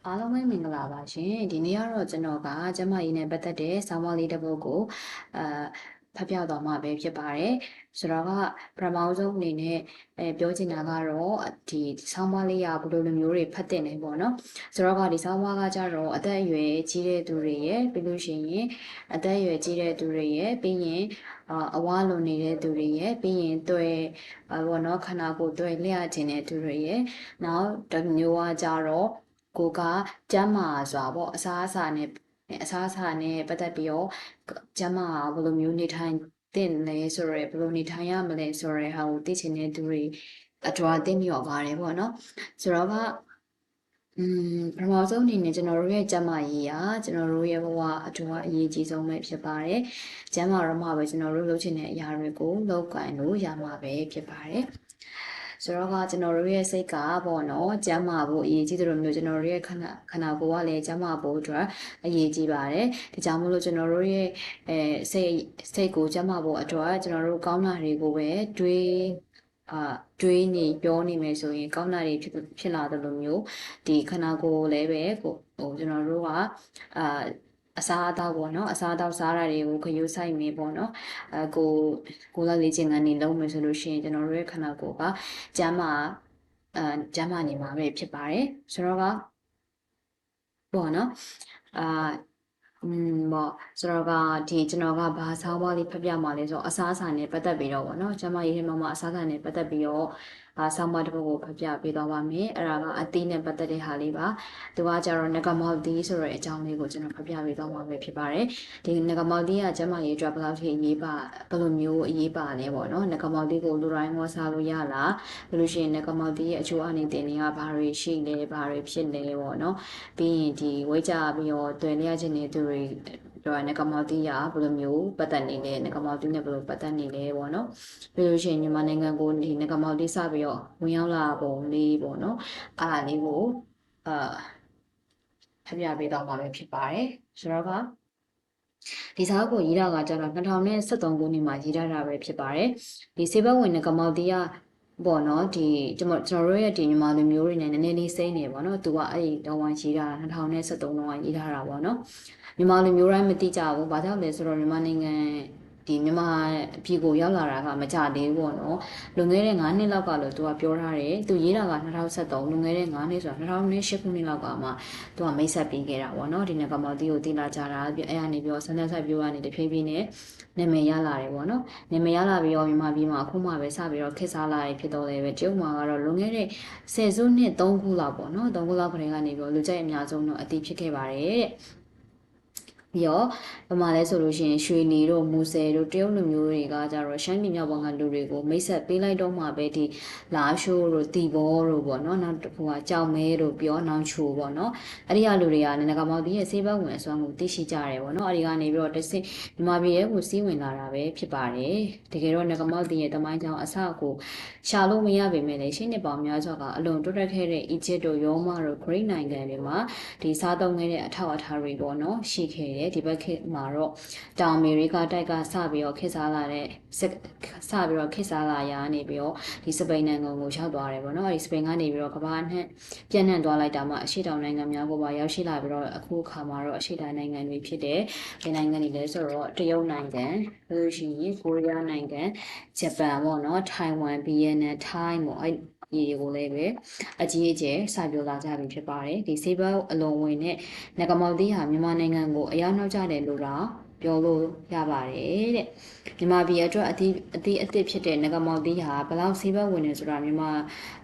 အားလုံးပဲမင်္ဂလာပါရှင်ဒီနေ့ကတော့ကျွန်တော်ကကျမကြီးနဲ့ပတ်သက်တဲ့ဆောင်းပါးလေးတစ်ပုဒ်ကိုဖတ်ပြသွားမှာပဲဖြစ်ပါတယ်ဆိုတော့ကပထမဆုံးအနေနဲ့ပြောချင်တာကတော့ဒီဆောင်းပါးလေးကဘယ်လိုလိုမျိုးတွေဖတ်တင်နေပေါ့နော်ဆိုတော့ကဒီဆောင်းပါးကကြတော့အသက်အရွယ်ကြီးတဲ့သူတွေရဲ့ပြီးလို့ရှိရင်အသက်အရွယ်ကြီးတဲ့သူတွေရဲ့ပြီးရင်အဝါလွန်နေတဲ့သူတွေရဲ့ပြီးရင်ဘောနော်ခန္ဓာကိုယ်လျှခြင်းတဲ့သူတွေရဲ့နောက်တစ်မျိုးကကြတော့ကိုကကျမ်းမာစွာပေါ့အစားအစာနဲ့ပတ်သက်ပြီးတော့ကျမ်းမာဘယ်လိုမျိုးနေထိုင်တင်လဲဆိုရယ်ဘယ်လိုနေထိုင်ရမလဲဆိုရယ်ဟာကိုသိချင်တဲ့သူတွေအတော်အသိမြော်ပါတယ်ပေါ့နော်ဆိုတော့ကပထမဆုံးအနေနဲ့ကျွန်တော်တို့ရဲ့ကျန်းမာရေးကကျွန်တော်တို့ရဲ့ဘဝအထူးအရေးကြီးဆုံးပဲဖြစ်ပါတယ်။ကျန်းမာတော့မှပဲကျွန်တော်တို့လုပ်ချင်တဲ့အရာတွေကိုလုပ်ကိုင်လို့ရမှာပဲဖြစ်ပါတယ်။ဆိုတော့ကကျွန်တော်တို့ရဲ့စိတ်ကပေါ့နော်ကျန်းမာဖို့အရေးကြီးတယ်လို့မျိုးကျွန်တော်တို့ရဲ့ခန္ဓာကိုယ်ကလည်းကျန်းမာဖို့အတွက်အရေးကြီးပါတယ်။ဒါကြောင့်မို့လို့ကျွန်တော်တို့ရဲ့စိတ်ကိုကျန်းမာဖို့အတွက်ကျွန်တော်တို့ကောင်းတာတွေကိုပဲတွေးနေပြောနေမယ်ဆိုရင်ကောင်းတာတွေဖြစ်လာတယ်လို့မျိုးဒီခန္ဓာကိုယ်လည်းပဲကျွန်တော်တို့ကအစားအသောက်ပေါ့နော်အစားအသောက်စားတာတွေကိုခရုစိုက်နေပေါ့နော်ကိုယ်လေ့ကျင့်ခန်းနေလုပ်မယ်ဆိုလို့ရှိရင်ကျွန်တော်တို့ရဲ့ခန္ဓာကိုယ်ကကျန်းမာနေမှာပဲဖြစ်ပါတယ်ဆိုတော့ကပေါ့နော်ပေါ့ဆိုတော့ကကျွန်တော်ကဘာဆောင်းပါးလေးဖတ်ပြမှာလဲဆိုတော့အစားအစာနဲ့ပတ်သက်ပြီးတော့ပေါ့နော်ကျမရေးထဲမှာအစားအစာနဲ့ပတ်သက်ပြီးတော့ဆောင်းပါးတစ်ပုဒ်ကိုဖတ်ပြပေးသွားပါမယ်အဲ့ဒါကအသီးနဲ့ပတ်သက်တဲ့ဟာလေးပါသူကကြတော့ငကမောက်သီးဆိုတဲ့အကြောင်းလေးကိုကျွန်တော်ဖတ်ပြပေးသွားမှာပဲဖြစ်ပါတယ်ဒီငကမောက်သီးကကျမရေးအတွက်ဘယ်လောက်ထိအရေးပါဘယ်လိုမျိုးအရေးပါလဲပေါ့နော်ငကမောက်သီးကိုလူတိုင်းမောစားလို့ရလားဘယ်လိုရှိရင်ငကမောက်သီးရဲ့အချိုးအနေတင်တွေကဘာတွေရှိလဲဘာတွေဖြစ်လဲပေါ့နော်ပြီးရင်ဒီဝိတ်ကြပြီးတော့တွင်လျက်ခြင်းတွေသူတွေတော့ငကမောက်သီးရဘယ်လိုမျိုးပတ်သက်နေလဲငကမောက်သီးနဲ့ဘယ်လိုပတ်သက်နေလဲပေါ့နော်ပြီးလို့ရှိရင်မြန်မာနိုင်ငံကိုဒီငကမောက်သီးစပြီးတော့ဝင်ရောက်လာပုံလေးပေါ့နော်အားဒါလေးကိုဖပြပေးတော့မှာပဲဖြစ်ပါတယ်ဆိုတော့ကဒီစာအုပ်ကိုရေးတာကကျတော့2013ခုနှစ်မှာရေးထားတာပဲဖြစ်ပါတယ်ဒီစေဘက်ဝင်ငကမောက်သီးကပေါ့နော်ဒီကျွန်တော်တို့ရဲ့ဒီမြန်မာလူမျိုးတွေနဲ့နည်းနည်းလေးစိမ့်နေပေါ့နော်သူကအဲ့ဒီတော့ရေးထားတာ2013တုန်းကရေးထားတာပေါ့နော်မြန်မာလူမျိုးတိုင်းမသိကြဘူး။ဘာကြောင့်လဲဆိုတော့မြန်မာနိုင်ငံမြန်မာပြည်ကိုရောက်လာတာကမကြသေးဘူးပေါ့နော်။လွန်ခဲ့တဲ့9နှစ်လောက်ကလို့သူကပြောထားတယ်။သူရေးတာက2013လွန်ခဲ့တဲ့9နှစ်ဆိုတာ2008ခုနှစ်လောက်ကမှသူကမိတ်ဆက်ပြီးခဲ့တာပေါ့နော်။ဒီငကမောက်သီးကိုသိလာကြတာအဲ့ကနေပြောဆန်းဆန်းဆက်ပြောကနေတဖြည်းဖြည်းနဲ့နာမည်ရလာတယ်ပေါ့နော်။နာမည်ရလာပြီးတော့မြန်မာပြည်မှာအခုမှပဲစပြီးတော့ခေတ်စားလာရဖြစ်တော့လည်းပဲတရုတ်မှာကတော့လွန်ခဲ့တဲ့10စုနှစ်3ခုလောက်ပေါ့နော်3ခုလောက်ခရက်ကနေပြီးတော့လူကြိုက်အများဆုံးတော့အတည်ဖြစ်ခဲ့ပါတယ်တဲ့။ပြီးတော့ဗမာလဲဆိုလို့ရှိရင်ရွှေနေတို့မူဆယ်တို့တရုတ်လူမျိုးတွေကကြတော့ရှမ်းပြည်မြောက်ပိုင်းကလူတွေကိုမိတ်ဆက်ပေးလိုက်တော့မှပဲဒီလာရှိုးတို့တီဘောတို့ပေါ့နော်နောက်တစ်ခုကကြောင်မဲတို့ပြောနောင်ချိုပေါ့နော်အဲ့ဒီကလူတွေကနဂမောက်တီးရဲ့ဆေးဘက်ဝင်အစွမ်းကိုသိရှိကြတယ်ပေါ့နော်အဲ့ဒီကနေပြီးတော့တစ်စင်မြန်မာပြည်ရဲ့ကိုစီးဝင်လာတာပဲဖြစ်ပါတယ်တကယ်တော့နဂမောက်တီးရဲ့တမိုင်းကြောင်အစကိုရှာလို့မရပေမဲ့လည်းရှင်းနှစ်ပေါင်းများစွာကအလွန်တိုးတက်ခဲ့တဲ့အီဂျစ်တို့ရောမတို့ဂရိနိုင်ငံတွေမှာဒီစားသုံးခဲ့တဲ့အထောက်အထားတွေပေါ့နော်ရှိခဲ့တယ်ဒီဘက်ခေတ်မှာတော့တောင်အမေရိကတိုက်ကစပြီးတော့ခေတ်စားလာရာနေပြီးတော့ဒီစပိန်နိုင်ငံကိုရောက်သွားတယ်ပေါ့နော်အဲဒီစပိန်ကနေပြီးတော့ကမ္ဘာနဲ့ပြန့်နှံ့သွားလိုက်တာမှအရှေ့တောင်နိုင်ငံများကိုပါရောက်ရှိလာပြီးတော့အခုအခါမှာတော့အရှေ့တောင်နိုင်ငံတွေဖြစ်တဲ့ဘယ်နိုင်ငံတွေလဲဆိုတော့တရုတ်နိုင်ငံလို့ရှိရင်ကိုရီးယားနိုင်ငံဂျပန်ပေါ့နော်ထိုင်ဝမ်ဗီယက်နမ်ထိုင်းပေါ့ဒီကိုလည်းပဲအကြီးအကျယ်စပြောလာကြပြီဖြစ်ပါတယ်ဒီဆေးဘက်အလုံးဝင်နဲ့ငကမောက်သီးဟာမြန်မာနိုင်ငံကိုအရောက်နောက်ကျတယ်လို့တော့ပြောလို့ရပါတယ်တဲ့မြန်မာပြည်အတွက်အသည့်ဖြစ်တဲ့ငကမောက်သီးဟာဘလောက်ဆေးဘက်ဝင်နေဆိုတာမြန်မ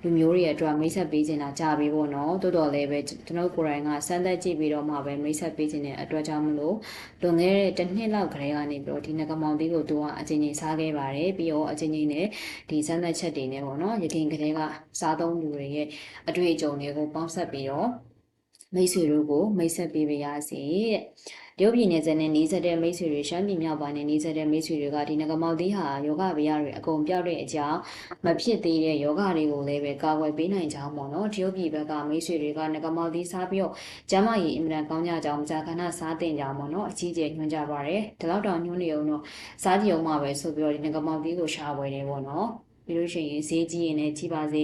ာလူမျိုးတွေအတွက်မိတ်ဆက်ပေးနေတာကြာပြီပေါ့နော်တိုးတော်လည်းပဲကျွန်တော်ကိုယ်တိုင်ကစမ်းသပ်ကြည့်ပြီးတော့မှပဲမိတ်ဆက်ပေးနေတဲ့အတွက်ကြောင့်မလို့လွန်ခဲ့တဲ့တစ်နှစ်လောက်ခရေကနေပြီးတော့ဒီငကမောက်သီးကိုသူကအချင်းချင်းစားခဲ့ပါတယ်ပြီးတော့အချင်းချင်းနဲ့ဒီစမ်းသပ်ချက်တွေနဲ့ပေါ့နော်ရခင်ကလေးကစားသုံးလူတွေရဲ့အတွေ့အကြုံတွေကိုပေါင်းစပ်ပြီးတော့မိတ်ဆွေတို့ကိုမိတ်ဆက်ပေးပါရစေတဲ့ရုပ်ပြည်နယ်စနဲ့နီးစပ်တဲ့မိတ်ဆွေတွေရှမ်းပြည်မြောက်ပိုင်းနဲ့နီးစပ်တဲ့မိတ်ဆွေတွေကဒီငကမောက်သီးဟာယောဂဗျာတွေအကုန်ပြောက်တဲ့အကြောင်းမဖြစ်သေးတဲ့ယောဂတွေကိုလည်းပဲကာကွယ်ပေးနိုင်ကြောင်းပေါ့နော်တရုတ်ပြည်ဘက်ကမိတ်ဆွေတွေကငကမောက်သီးစားပြီးတော့ကျမ်းမာရေးအင်မတန်ကောင်းကြကြောင်းကြာခဏစားတင်ကြပေါ့နော်အကြီးကျယ်ညွှန်ကြပါတယ်ဒီလောက်တောင်ညွှန်နေအောင်တော့စားကြည့်အောင်မှပဲဆိုပြီးတော့ဒီငကမောက်သီးကိုရှာဝယ်တယ်ပေါ့နော်ပြီးလို့ရှိရင်ဈေးကြီးရင်လည်းကြီးပါစ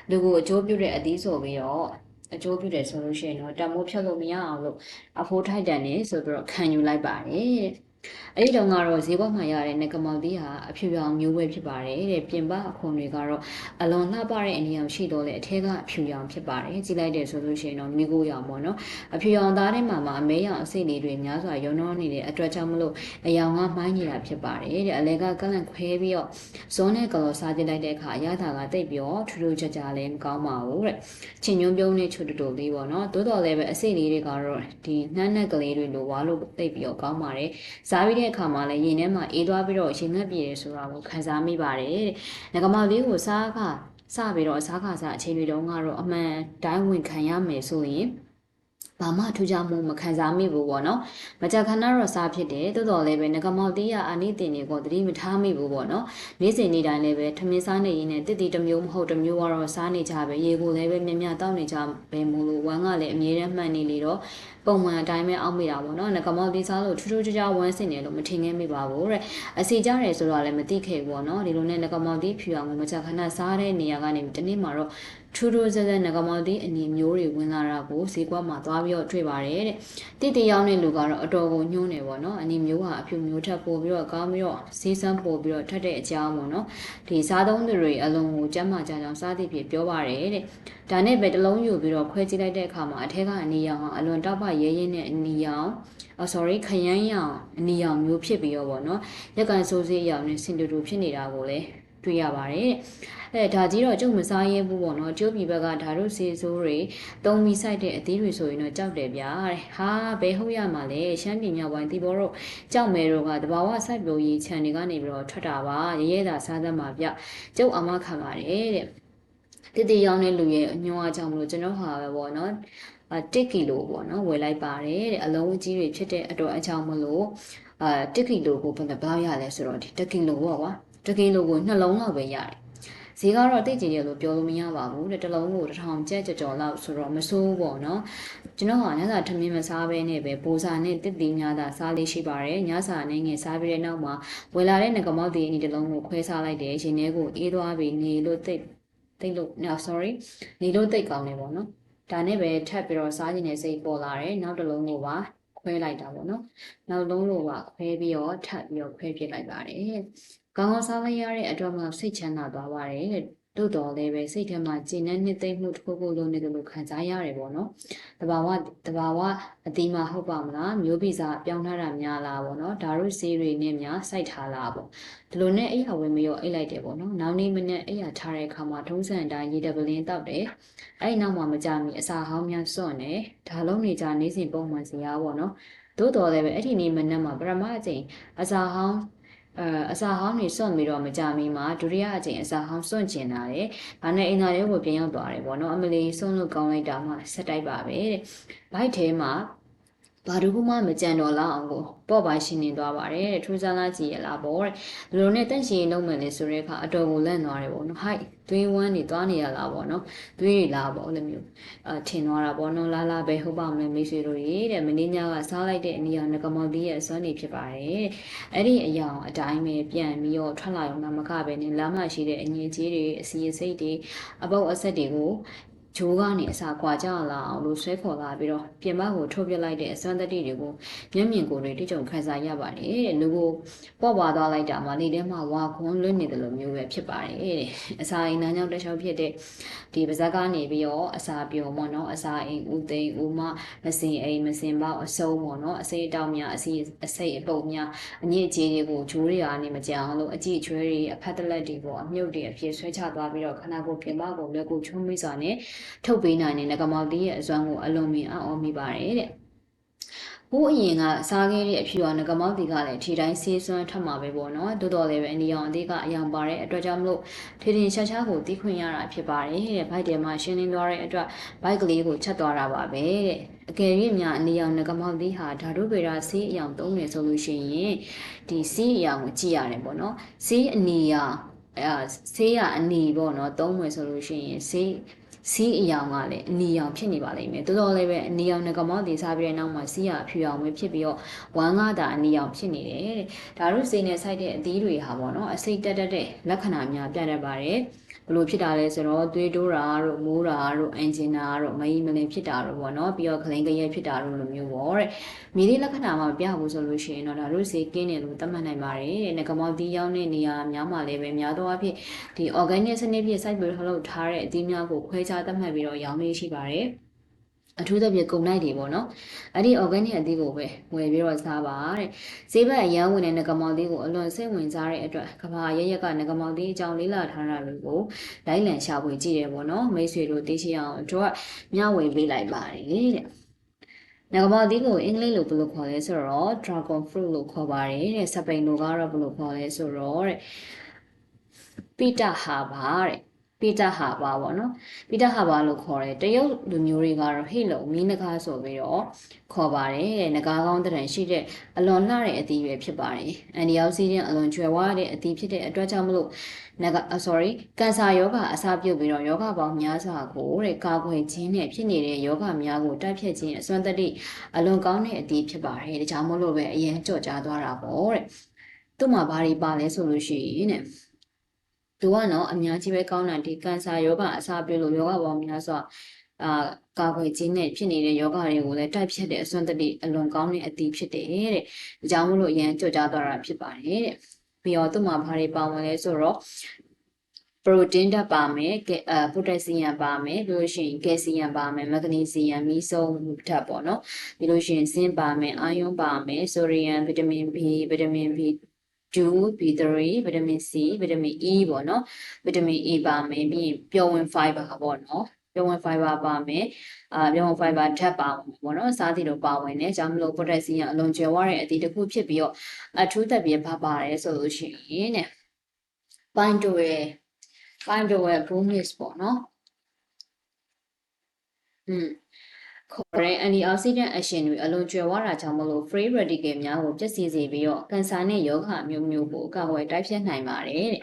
ေလူကိုအကျိုးပြုတဲ့အသီးဆိုပြီးတော့ အကျိုးပြုတယ်ဆိုလို့ရှိရင်တော့တမိုးဖြတ်လို့မရအောင်လို့အဖိုးထိုက်တန်နေဆိုပြီးတော့ခံယူလိုက်ပါတယ်တဲ့အဲ့ဒီတော့ကတော့ဈေးကွက်မှာရတဲ့ငကမောက်သီးဟာအဖြူရောင်မျိုးပဲဖြစ်ပါတယ်တဲ့ပြင်ပအခွန်တွေကတော့အလွန်လှပတဲ့အနေအောင်ရှိတော့လေအထက်ကအဖြူရောင်ဖြစ်ပါတယ်ကြည့်လိုက်တယ်ဆိုလို့ရှိရင်တော့မိကိုရောင်ပေါ့နော်အဖြူရောင်သားထဲမှာအမဲရောင်အစိတ်လေးတွေများစွာရုံနှောနေတဲ့အတွက်ကြောင့်မလို့အယောင်ကမှိုင်းနေတာဖြစ်ပါတယ်တဲ့အလဲကကလန့်ခွဲပြီးတော့ဇွန်နဲ့ကလောစားကြည့်လိုက်တဲ့အခါအရသာကတိတ်ပြီးတော့ထူးထူးခြားခြားလည်းမကောင်းပါဘူးတဲ့ချင်းညွန်းပြုံးနဲ့ချွတ်တူလေးပေါ့နော်တိုးတော်လည်းပဲအစိတ်လေးတွေကတော့ဒီနှမ်းနဲ့ကလေးတွေလိုဝါလို့တိတ်ပြီးတော့ကောင်းပါတယ်စားပြီးတဲ့အခါမှာလည်းရင်ထဲမှာအေးသွားပြီးတော့ရင်ငတ်ပြေတယ်ဆိုတာကိုခံစားမိပါတယ်တဲ့ငကမောက်လေးကိုစားခစပြီးတော့စားခါစားအချိန်တွေတုန်းကတော့အမှန်တိုင်းဝင်ခံရမယ်ဆိုရင်ဘာမှထူးခြားမှုမခံစားမိဘူးပေါ့နော်မကြခဏတော့စားဖြစ်တယ်တိုးတော်လည်းပဲငကမောက်တီးရအာနိတင်တွေကိုတတိမထားမိဘူးပေါ့နော်နေ့စဉ်နေ့တိုင်းလည်းပဲထမင်းစားနေရင်းနဲ့တစ်တီတစ်မျိုးမဟုတ်တစ်မျိုးကတော့စားနေကြပဲရေကိုလည်းပဲမြမြတောက်နေကြပဲမို့လို့ဝမ်းကလည်းအမြဲတမ်းမှန်နေလေတော့ပုံမှန်အတိုင်းပဲအောက်မိတာပေါ့နော်ငကမောက်တီးစားလို့ထူးထူးခြားခြားဝမ်းစင်တယ်လို့မထင်ခဲ့မိပါဘူးတဲ့အစီကြတယ်ဆိုတော့လည်းမသိခဲ့ဘူးပေါ့နော်ဒီလိုနဲ့ငကမောက်တီးဖြူအောင်မကြခဏစားတဲ့နေရာကနေတနေ့မှာတော့ထူးထူးဆန်းဆန်းငကမောက်တီးအနီမျိုးတွေဝင်လာတာကိုဈေးကွက်မှာသွားပြီးတော့တွေ့ပါတယ်တဲ့တိတိရောက်တဲ့လူကတော့အတော်ကိုညှိုးနေပေါ့နော်အနီမျိုးဟာအဖြူမျိုးထပ်ပို့ပြီးတော့ကောင်းပြီးတော့ဈေးစမ်းပို့ပြီးတော့ထက်တဲ့အကြောင်းပေါ့နော်ဒီစားသုံးသူတွေအလုံးကိုကျမ်းမာကြကြောင်စားသည့်ဖြစ်ပြောပါတယ်တဲ့ဒါနဲ့ပဲတလုံးယူပြီးတော့ခွဲကြည့်လိုက်တဲ့အခါမှာအထက်ကအနီရောင်အလွန်တောက်ပရဲရဲနဲ့အနီရောင်sorry ခရမ်းရောင်အနီရောင်မျိုးဖြစ်ပြီးတော့ပေါ့နော်ရက်ကန်စိုးစေးရောင်နဲ့စင်တူတူဖြစ်နေတာကိုလည်းတွေ့ရပါတယ်ဒါကြီးတော့ကျုပ်မစားရဲဘူးပေါ့နော်ကျုပ်ပြည်ဘက်ကဓာတ်တို့စေစိုးတွေတုံးပြီးစိုက်တဲ့အသီးတွေဆိုရင်တော့ကြောက်တယ်ဗျာတဲ့ဟာဘယ်ဟုတ်ရမှာလဲရှမ်းပြည်မြောက်ပိုင်းတီဘောတို့ကြောက်မဲတို့ကတဘာဝစိုက်ပျိုးရေးခြံတွေကနေပြီးတော့ထွက်တာပါရဲရဲသာစားသမ်းပါဗျကျုပ်အမခံပါတယ်တဲ့တတိရောင်းတဲ့လူရဲ့အညွှန်းအကြောင်းမလို့ကျွန်တော်ဟာပဲပေါ့နော်1ကီလိုပေါ့နော်ဝယ်လိုက်ပါတယ်တဲ့အလုံးကြီးတွေဖြစ်တဲ့အတွက်အကြောင်းမလို့1ကီလိုကိုဘယ်နှပေါင်းရလဲဆိုတော့ဒီ1ကီလိုပေါ့ကွာ1ကီလိုကို2လုံးလောက်ပဲရတယ်ဈေးကတော့တိတ်ကြီးတယ်လို့ပြောလို့မရပါဘူးတဲ့တစ်လုံးကို1000ကျပ်ကျော်လောက်ဆိုတော့မဆိုးပေါ့နော်ကျွန်တော်ကညစာထမင်းမစားဘဲနဲ့ပဲပိုးစာနဲ့တစ်တီများသာစားလေးရှိပါတယ်ညစာနဲ့ငယ်စားပြီးတဲ့နောက်မှာဝယ်လာတဲ့ငကမောက်တီအနီတစ်လုံးကိုခွဲစားလိုက်တယ်ရင်ထဲကိုအေးသွားပြီးနေလို့တိတ်လို့ sorry နေလို့တိတ်ကောင်းတယ်ပေါ့နော်ဒါနဲ့ပဲထပ်ပြီးတော့စားခြင်းနဲ့စိတ်ပေါ်လာတယ်နောက်တစ်လုံးကိုပါခွဲလိုက်တာပေါ့နော်နောက်လုံးကိုပါခွဲပြီးတော့ထပ်ပြီးတော့ခွဲပြစ်လိုက်ပါတယ်ကောင်းကောင်းစားလိုက်ရတဲ့အတွက်မှစိတ်ချမ်းသာသွားပါတယ်တဲ့တို့တော်လည်းပဲစိတ်ထဲမှာကျဉ်တဲ့နှစ်သိမ့်မှုတစ်ခုခုလုံးနေတယ်လို့ခံစားရတယ်ပေါ့နော်တဘာဝအတိမဟုတ်ပါမလားမျိုးဗီဇပြောင်းထားတာများလားပေါ့နော်ဒါတို့ဆေးတွေနဲ့များစိုက်ထားလားပေါ့ဒီလိုနဲ့အိယာဝင်မရောအိတ်လိုက်တယ်ပေါ့နော်နောက်နေ့မနေ့အိယာထားတဲ့အခါမှာထုံးစံအတိုင်းရေတပလင်းတောက်တယ်အဲ့နောက်မှာမကြမီအစာဟောင်းများစွန့်နေဒါလုံးနေကြနေစဉ်ပုံမှန်စီရားပေါ့နော်တို့တော်လည်းပဲအဲ့ဒီနေ့မနေ့မှာပရမအချိန်အစာဟောင်းနေစွန့်ပြီးတော့မကြမီမှာဒုတိယအကြိမ်အစာဟောင်းစွန့်ကျင်လာတယ်။ဒါနဲ့အင်တာလေးကိုပြန်ရောက်သွားတယ်ပေါ့နော်။အမလီစွန့်လို့ကောင်းလိုက်တာမှဆက်တိုက်ပါပဲတဲ့။ဘိုက်ထဲမှာဘာလို့မှမကြံတော့လောက်အောင်ကိုပေါ့ပါရှင်းနေသွားပါတယ်တဲ့ထူးဆန်းလာကြည့်ရလားပေါ့တဲ့ဒီလိုနဲ့တန့်ရှင်းလုံးမယ်လေဆိုတဲ့အခါအတော်ကိုလန့်သွားတယ်ပေါ့နော်ဟိုက်သွေးဝမ်းနေသွားနေရလားပေါ့နော်သွေးတွေလားပေါ့အဲ့လိုမျိုးထင်သွားတာပေါ့နော်လာပဲဟုတ်ပါမလဲမိတ်ဆွေတို့ရေတဲ့မင်းညကစားလိုက်တဲ့အနီရောင်ငကမောက်တီးရဲ့အစွမ်းနေဖြစ်ပါတယ်အဲ့ဒီအယောင်အတိုင်းပဲပြန်ပြီးတော့ထွက်လာရုံမကပဲနဲ့လမ်းမရှိတဲ့အငြင်းကြီးတွေအစီအစိတ်တွေအပုပ်အဆက်တွေကိုဂျိုးကနေအစာကွာကြလာအောင်လို့ဆွဲခေါ်လာပြီးတော့ပြင်ပကိုထုတ်ပြလိုက်တဲ့အစွမ်းတတိတွေကိုမျက်မြင်ကိုယ်တွေတိကျုံခံစားရပါတယ်တဲ့လူကိုပေါ့ပါသွားလိုက်တာမှလေထဲမှာဝါခွန်းလွတ်နေတယ်လို့မျိုးပဲဖြစ်ပါတယ်တဲ့အစာအိမ်သားကြောင့်တခြားဖြစ်တဲ့ဒီပါဇက်ကနေပြီးတော့အစာပြုံပေါ့နော်အစာအိမ်ဦးသိန်းဦးမမစင်အိမ်မစင်ပေါက်အစုံပေါ့နော်အစိအတောင်များအစိအပုတ်များအညစ်အကြေးတွေကိုဂျိုးတွေကနေမကြအောင်လို့အကြည့်အကျွဲတွေအဖက်တလက်တွေပေါ့အမြုပ်တွေအဖြစ်ဆွဲချသွားပြီးတော့ခန္ဓာကိုယ်ပြင်ပကိုလက်ကိုချုံးမိစွာနဲ့ထုတ်ပေးနိုင်တဲ့ငကမောက်တီးရဲ့အစွမ်းကိုအလွန်မြင်အောင်မိပါတယ်တဲ့။ဘိုးအရင်ကစားခဲ့တဲ့အဖြူအောင်ငကမောက်တီကလည်းထီတိုင်းဆေးစွမ်းထပ်မှာပဲပေါ့နော်။တိုးတော်လည်းပဲအနီအောင်အသေးကအယောင်ပါတဲ့အတွက်ကြောင့်မလို့ထင်ထင်ရှားရှားကိုတီးခွင့်ရတာဖြစ်ပါတယ်တဲ့။ဘိုက်ထဲမှာရှင်းလင်းသွားတဲ့အတွက်ဘိုက်ကလေးကိုချက်သွားတာပါပဲတဲ့။အကယ်၍များအနီအောင်ငကမောက်တီဟာဓာတုဗေဒဆေးအယောင်သုံးနေဆိုလို့ရှိရင်ဒီဆေးအယောင်ကိုကြည့်ရတယ်ပေါ့နော်။ဆေးအနီရောင်ဆေးရအနီပေါ့နော်သုံးမယ်ဆိုလို့ရှိရင်စီးအယောင်ကလည်းအနီရောင်ဖြစ်နေပါလိမ့်မယ်တော်တော်လည်းပဲအနီရောင်ငကမောက်တီစားပြီးတဲ့နောက်မှာစီးရအဖြူရောင်ပဲဖြစ်ပြီးတော့ဝမ်းကားတာအနီရောင်ဖြစ်နေတယ်တဲ့ဒါတို့စိတ်နဲ့စိုက်တဲ့အသီးတွေဟာပေါ့နော်အစိတ်တက်တဲ့လက္ခဏာများပြတတ်ပါတယ် ဘလို့ဖြစ်တာလဲဆိုတော့သွေးတိုးတာတို့မိုးတာတို့အင်ဂျင်နာတို့မယီမလင်ဖြစ်တာတို့ပေါ့နော်ပြီးတော့ခလိန်ကရဲဖြစ်တာတို့လိုမျိုးပေါ့တဲ့မြေလေးလက္ခဏာမှာပြဖို့ဆိုလို့ရှိရင်တော့ဒါတို့စေကင်းတယ်လို့သတ်မှတ်နိုင်ပါတယ်တဲ့ငကမောက်တီးရောက်တဲ့နေရာများမှာလည်းပဲများသောအားဖြင့်ဒီ organic စနစ်ဖြင့်စိုက်ပျိုးထုတ်လုပ်ထားတဲ့အသီးများကိုခွဲခြားသတ်မှတ်ပြီးတော့ရောင်းလေးရှိပါတယ်အထူးသဖြင့်ကုန်လိုက်တွေပေါ့နော်အဲ့ဒီ organic အသီးကိုပဲဝယ်ပြီးတော့စားပါတဲ့ဈေးဘက်အရန်ဝင်တဲ့ငကမောက်သီးကိုအလွန်စိတ်ဝင်စားတဲ့အတွက်ကဘာရရက်ကငကမောက်သီးအကြောင်းလေးလာထားတာတွေကိုလိုက်လံရှာဖွေကြည့်တယ်ပေါ့နော်မိတ်ဆွေတို့သိရှိအောင်တို့ကမျှဝေပေးလိုက်ပါတယ်တဲ့ငကမောက်သီးကိုအင်္ဂလိပ်လိုဘယ်လိုခေါ်လဲဆိုတော့ dragon fruit လို့ခေါ်ပါတယ်တဲ့စပိန်လိုကတော့ဘယ်လိုခေါ်လဲဆိုတော့တဲ့ပိတဟာဘာတဲ့ပိတဟာဘာပေါ့နော်ပိတဟာဘာလို့ခေါ်တယ်တရုတ်လူမျိုးတွေကတော့ဟိလုံမီးနဂါဆိုပြီးတော့ခေါ်ပါတယ်တဲ့ငကားကောင်းတဲ့ရှိတဲ့အလွန်လှတဲ့အသီးပဲဖြစ်ပါတယ်အန်တီအောက်ဆီဒန့်အလွန်ကျွယ်ဝတဲ့အသီးဖြစ်တဲ့အတွက်ကြောင့်မလို့ကင်ဆာယောဂအစပြုတ်ပြီးတော့ယောဂပေါင်းများစွာကိုတဲ့ကာကွယ်ခြင်းနဲ့ဖြစ်နေတဲ့ယောဂများကိုတိုက်ဖြတ်ခြင်းအစွမ်းတတိအလွန်ကောင်းတဲ့အသီးဖြစ်ပါတယ်ဒါကြောင့်မို့လို့ပဲအရင်ကြော့ကြားသွားတာပေါ့တဲ့သူ့မှာဘာတွေပါလဲဆိုလို့ရှိရင်တဲ့သူကတော့အများကြီးပဲကောင်းတာဒီကန်ဆာယောဂအစပြုလို့ယောဂပေါင်းများစွာကာကွယ်ခြင်းနဲ့ဖြစ်နေတဲ့ယောဂတွေကိုလည်းတိုက်ဖြတ်တဲ့အစွမ်းတတိအလွန်ကောင်းတဲ့အသီးဖြစ်တယ်တဲ့ဒါကြောင့်မို့လို့အရင်ကြော့ကြားသွားတာဖြစ်ပါတယ်တဲ့ပြီးတော့သူ့မှာဘာတွေပါဝင်လဲဆိုတော့ protein ဓာတ်ပါမယ်potassium ပါမယ်ပြီးလို့ရှိရင် calcium ပါမယ် magnesium မီးစုံဓာတ်ပေါ့နော်ပြီးလို့ရှိရင် zinc ပါမယ် iron ပါမယ် sodium vitamin B vitamin B2 B3 vitamin C vitamin E ပေါ့နော် vitamin E ပါမယ်ပြီးရင်ပျော်ဝင် fiber ပေါ့နော်ပျော်ဝင် fiber ပါမယ်ပျော်ဝင် fiber ဓာတ်ပါမယ်ပေါ့နော်စားသည့်လိုပါဝင်တယ်ကြောင့်မလို့ potassium အလွန်ကျွယ်ဝတဲ့အသီးတစ်ခုဖြစ်ပြီးတော့အထူးသက်ပြီးဘာပါတယ်ဆိုလို့ရှိရင်တဲ့ပိုင်းတို့ရဲ့boomless ပေါ့နော်ခေါ်တဲ့ antioxidant action တွေအလွန်ကျွယ်ဝတာကြောင့်မလို့ free radical များကိုပျက်စီးစေပြီးတော့ကင်ဆာနဲ့ယောဂအမျိုးမျိုးကိုကာကွယ်တိုက်ဖျက်နိုင်ပါတယ်တဲ့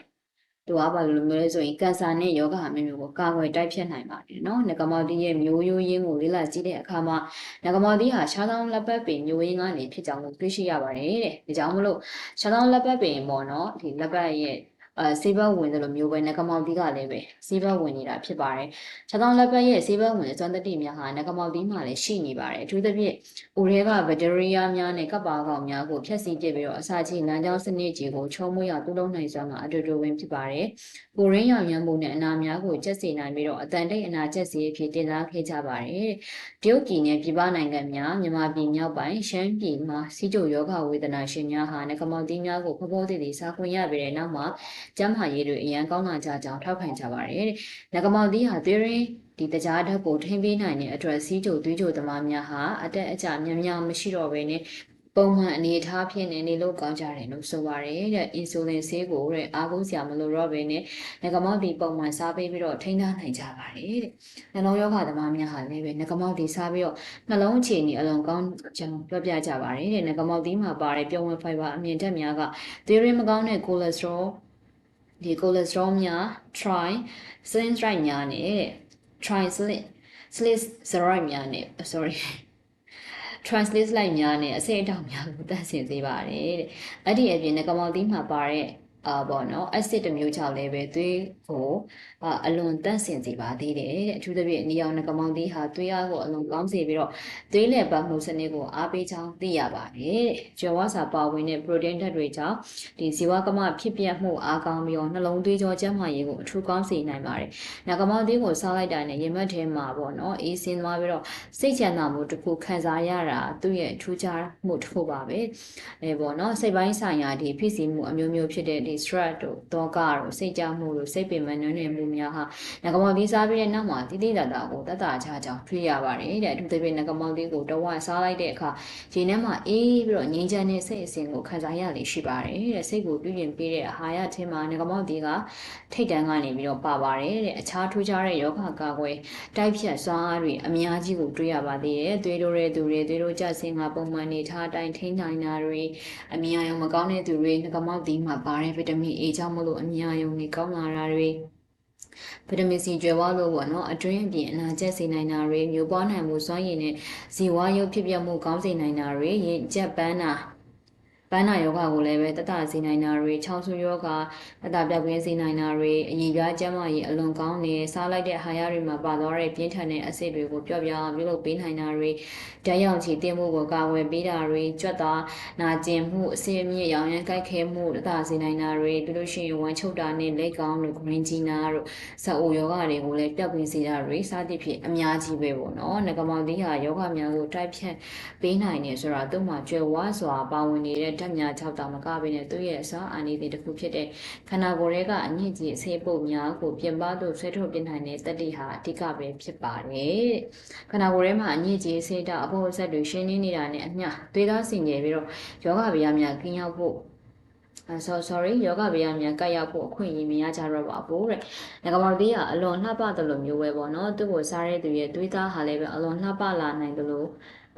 သူကဘာလို့မျိုးလဲဆိုရင်ကင်ဆာနဲ့ယောဂအမျိုးမျိုးကိုကာကွယ်တိုက်ဖျက်နိုင်ပါတယ်နော်ငကမောက်တီးရဲ့မျိုးရိုးရင်းကိုလေ့လာကြည့်တဲ့အခါမှာငကမောက်တီးဟာခြားသောလက်ပတ်ပင်မျိုးရင်းကနေဖြစ်ကြောင်းကိုတွေ့ရှိရပါတယ်တဲ့ဒါကြောင့်မလို့ခြားသောလက်ပတ်ပင်ပေါ့နော်ဒီလက်ပတ်ရဲ့ဆေးဘက်ဝင်တယ်လို့မျိုးပဲငကမောက်တီးကလည်းပဲဆေးဘက်ဝင်နေတာဖြစ်ပါတယ်။ခြေထောက်လက်ပတ်ရဲ့ဆေးဘက်ဝင်စွမ်းတတိများဟာငကမောက်တီးမှာလည်းရှိနေပါတယ်။အထူးသဖြင့်ဦးရဲကဘက်တီးရီးယားများနဲ့ကပ်ပါကောင်များကိုဖျက်ဆီးပစ်ပြီးတော့အစာချိလမ်းကြောင်းစနစ်ကြီးကိုချုံမွေးအောင်ပြုလုပ်နိုင်စွမ်းကအတူတူဝင်ဖြစ်ပါတယ်။ကိုရင်းရောင်ရမ်းမှုနဲ့အနာများကိုကျက်စေနိုင်ပြီးတော့အတန်တိတ်အနာကျက်စီအဖြစ်တင်စားခဲ့ကြပါတယ်။တရုတ်ပြည်နဲ့ပြည်ပနိုင်ငံများမြန်မာပြည်မြောက်ပိုင်းရှမ်းပြည်မှာစီးကျိုယောဂဝေဒနာရှင်များဟာငကမောက်တီးများကိုဖောဖောတည်တည်စားခွင့်ရပြီးတဲ့နောက်မှာကျန်းမာရေးတွေအရန်ကောင်းလာကြကြောင်းထောက်ခံကြပါတယ်တဲ့ငကမောက်တီးဟာသွေးရင်းဒီတကြားဓာတ်ကိုထိမ့်ပေးနိုင်တဲ့အတွက်စီးကျိုသွေးကျိုသမားများဟာအတက်အကျများများမရှိတော့ဘဲနဲ့ပုံမှန်အနေအထားဖြစ်နေလို့ကောင်းကြတယ်လို့ဆိုပါတယ်တဲ့အင်ဆူလင်ဆေးကိုတဲ့အားကိုးစရာမလိုတော့ဘဲနဲ့ငကမောက်တီပုံမှန်စားပေးပြီးတော့ထိန်းထားနိုင်ကြပါတယ်တဲ့နှလုံးရောဂါသမားများဟာလည်းပဲငကမောက်တီစားပြီးတော့နှလုံးအခြေအနေအလွန်ကောင်းကြောင်းပြောပြကြပါတယ်တဲ့ငကမောက်တီမှာပါတဲ့ပျော်ဝင် fiber အမြင့်ဓာတ်များကသွေးရင်းမကောင်းတဲ့ cholesterol ဒီ cholesterol များ triglyceride များနဲ့ triglyceride များနဲ့ triglyceride များနဲ့အဆိပ်အတောက်များကိုတန့်စင်စေပါတယ်တဲ့အဲ့ဒီအပြင်ငကမောက်တီးမှာပါတဲ့ပေါ့နော် acid တစ်မျိုးကြောင့်လည်းပဲသွေးကိုအလွန်တန့်စင်စေပါသေးတယ်တဲ့အထူးသဖြင့်နေအောင်ငကမောက်တီးဟာသွေးအားကိုအလွန်ကောင်းစေပြီးတော့သွေးလည်ပတ်မှုစနစ်ကိုအားပေးချောင်းသိရပါတယ်တဲ့ကျော်ဝါစာပါဝင်တဲ့ protein ဓာတ်တွေကြောင့်ဒီဇီဝကမဖြစ်ပြမှုအားကောင်းပြီးတော့နှလုံးသွေးကြောကျန်းမာရေးကိုအထူးကောင်းစေနိုင်ပါတယ်ငကမောက်တီးကိုစားလိုက်တာနဲ့ရင်မက်ထဲမှာပေါ့နော်အေးစင်းသွားပြီးတော့စိတ်ချမ်းသာမှုတစ်ခုခံစားရတာသူ့ရဲ့ထူးခြားမှုတစ်ခုပါပဲပေါ့နော်စိတ်ပိုင်းဆိုင်ရာဒီဖြစ်စီမှုအမျိုးမျိုးဖြစ်တဲ့ဒီ stress တို့တောကတို့စိတ်ကြမှုတို့စိတ်ပင်ပန်းနွမ်းနယ်မှုများဟာငကမောက်တီးစားပြီးတဲ့နောက်မှာတိတိတတ်တာကိုတတ်တာချကြောင်းတွေ့ရပါတယ်တဲ့အထူးသဖြင့်ငကမောက်တီးကိုတဝက်စားလိုက်တဲ့အခါရေထဲမှာအေးပြီးတော့ငြိမ်းချမ်းတဲ့စိတ်အစဉ်ကိုခံစားရလေရှိပါတယ်တဲ့စိတ်ကိုပြုပြင်ပေးတဲ့အာဟာရထဲမှာငကမောက်တီးကထိတ်တန်းကနေပြီးတော့ပါပါတယ်တဲ့အခြားထူးခြားတဲ့ယောဂကာကွယ်တိုက်ဖြတ်စွမ်းအားတွေအများကြီးကိုတွေ့ရပါသေးတယ်သွေးတိုးတဲ့သူတွေသွေးတိုးကျဆင်းကပုံမှန်နေထားတိုင်းထိန်းနိုင်တာတွေအမြင်အယုံမကောင်းတဲ့သူတွေငကမောက်တီးမှာပါတဲ့ဗီတာမင် A ကြောင့်မလို့အမြင်အယုံတွေကောင်းလာတာတွေဗီတာမင် C ကျွဲဝါလို့ပေါ့နော်အတွင်းအပြင်အနာကျက်စေနိုင်တာတွေမျိုးပွားနိုင်မှုစွမ်းရည်နဲ့ဇီဝရုပ်ဖြစ်ပြမှုကောင်းစေနိုင်တာတွေရင်ကျက်ပန်းတာ ပိုင်းနာယောဂကိုလည်းပဲတတစေနိုင်တာတွေချောင်းဆူယောဂတတပြောက်ကင်းစေနိုင်တာတွေအည်ပြားကျန်းမာရေးအလွန်ကောင်းနေစားလိုက်တဲ့ဟာရတွေမှာပါသွားတဲ့ပြင်းထန်တဲ့အဆစ်တွေကိုပျော့ပြောင်းပြုလုပ်ပေးနိုင်တာတွေဓာတ်ရောင်ခြည်တင်မှုကိုကာကွယ်ပေးတာတွေကြွက်သားနာကျင်မှုအဆစ်အမြင့်ရောင်ရမ်းကိုက်ခဲမှုတတစေနိုင်တာတွေပြီးလို့ရှိရင်ဝမ်းချုပ်တာနဲ့လက်ကောင်းတို့ green ဂျီနာတို့ဇက်အိုယောဂတွေကိုလည်းပျောက်ကင်းစေတာတွေစသဖြင့်အများကြီးပဲပေါ့နော်ငကမောင်သီးဟာယောဂများကိုတိုက်ဖြတ်ပေးနိုင်နေဆိုတာသူ့မှာကျွယ်ဝစွာပါဝင်နေတဲ့ဓာတ်များ၆တောင်မကဘဲနဲ့သူ့ရဲ့အစားအာနိသင်တစ်ခုဖြစ်တဲ့ခန္ဓာကိုယ်ရဲ့ကအညစ်အကြေးအဆေးပုတ်များကိုပြင်ပသို့ဆွဲထုတ်ပြနိုင်တဲ့တတိဟာအဓိကပဲဖြစ်ပါတယ်ခန္ဓာကိုယ်ထဲမှာအညစ်အကြေးအဆေးတောက်အဖို့အဆက်တွေရှင်းနေနေတာနဲ့အမျှသွေးသားစင်ကြယ်ပြီးတော့ယောဂဗျာများကင်းရောက်ဖို့sorry ယောဂဗျာများကတ်ရောက်ဖို့အခွင့်အရေးမရကြတော့ပါဘူးတဲ့ငကမောင်သီးကအလွန်လှပတယ်လို့မျိုးပဲပေါ့နော်သူ့ကိုစားတဲ့သူရဲ့သွေးသားဟာလည်းပဲအလွန်လှပလာနိုင်တယ်လို့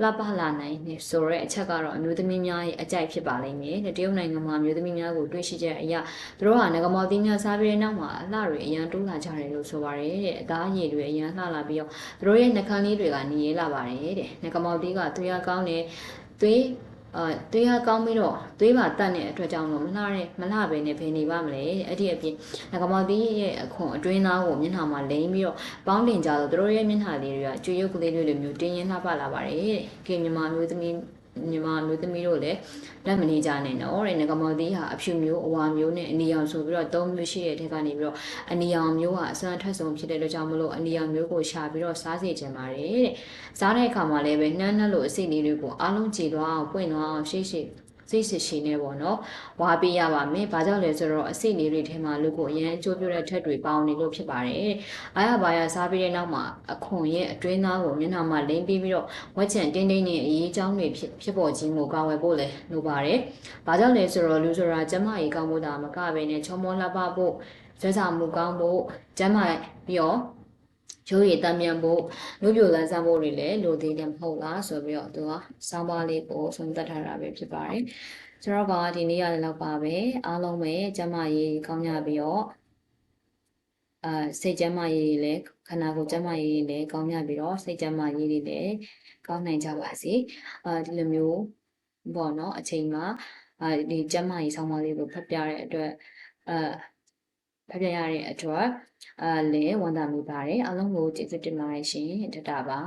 လှပလာနိုင်နေဆိုရဲအချက်ကတော့အမျိုးသမီးများရဲ့အကြိုက်ဖြစ်ပါလိမ့်မယ်တရုတ်နိုင်ငံမှာအမျိုးသမီးများကိုတွေ့ရှိချက်အရာသူတို့ဟာငကမောင်သီးများစားပြီးတဲ့နောက်မှာအလှတွေအရန်တိုးလာကြတယ်လို့ဆိုပါတယ်တဲ့အသားအရည်တွေအရန်လှလာပြီးတော့သူတို့ရဲ့နှကန်းလေးတွေကနေရဲလာပါတယ်တဲ့ငကမောင်သီးကသွေးရကောင်းတဲ့သွေးသွေးရကောင်းပြီးတော့သွေးပါတတ်တဲ့အတွက်ကြောင့်လို့မလှပဲနဲ့ဖယ်နေပါမလဲအဲ့ဒီအပြင်ငကမောင်သီးရဲ့အခွန်အတွင်းသားကိုမျက်နှာမှာလိမ့်ပြီးတော့ပေါင်းတင်ကြတော့တို့ရဲ့မျက်နှာလေးတွေကကျွေရုပ်ကလေးတွေလိုမျိုးတင်းရင်းလှပလာပါတယ်တဲ့ကဲမြန်မာမျိုးသမီးတို့လည်းလက်မနေကြနဲ့နော်တဲ့ငကမောင်သီးဟာအဖြူမျိုးအဝါမျိုးနဲ့အနီရောင်ဆိုပြီးတော့၃မျိုးရှိတဲ့ထက်ကနေပြီးတော့အနီရောင်မျိုးဟာအစွမ်းထက်ဆုံးဖြစ်တဲ့အတွက်ကြောင့်မလို့အနီရောင်မျိုးကိုရှာပြီးတော့စားစေချင်ပါတယ်တဲ့စားတဲ့အခါမှာလည်းပဲနှမ်းလို့အစိတ်လေးတွေကိုအားလုံးကြည်သွားအောင်ပွင့်သွားအောင်စိတ်ရှိနေပေါ့နော်ဝါပေးရပါမယ်ဘာကြောင့်လဲဆိုတော့အစိတ်လေးတွေထဲမှာလူကိုအရန်အကျိုးပြုတဲ့ထက်တွေပေါင်းနေလို့ဖြစ်ပါတယ်အားရပါရစားပြီးတဲ့နောက်မှာအခွန်ရဲ့အတွင်းသားကိုမျက်နှာမှာလိမ့်ပြီးတော့ဝက်ချန်တင်းနဲ့အရေးအကြောင်းတွေဖြစ်ပေါ်ခြင်းကိုကာဝယ်ဖို့လည်းလိုပါတယ်ဘာကြောင့်လဲဆိုတော့လူဆိုတာကျမကြီးကောင်းဖို့တာမကပဲနဲ့ချောမောလှပဖို့ဇွဲဆောင်မှုကောင်းဖို့ကျမပြီးတော့ချိုးရည်တမ်းမြန်ဖို့လူပြိုလန်းစားဖို့တွေလည်းလိုသေးတယ်မဟုတ်လားဆိုပြီးတော့သူကစောင်းပါလေးကိုဆုံးသက်ထားတာပဲဖြစ်ပါတယ်ဆိုတော့ဒီနေ့ရတယ်တော့ပါပဲအားလုံးပဲကျမကြီးကောင်းကြပြီးတော့စိတ်ကျမကြီးလည်းခန္ဓာကိုယ်ကျမကြီးလည်းကောင်းကြပြီးတော့စိတ်ကျမကြီးတွေလည်းကောင်းနိုင်ကြပါစေဒီလိုမျိုးပေါ့နော်အချိန်မှာဒီကျမကြီးဆောင်းပါလေးကိုဖတ်ပြတဲ့အတွက်ဖတ်ပြရတဲ့အတွက်လည်းဝန်တာမိပါတယ်အားလုံးကိုကျေးဇူးတင်ပါတယ်ရှင်တတပါ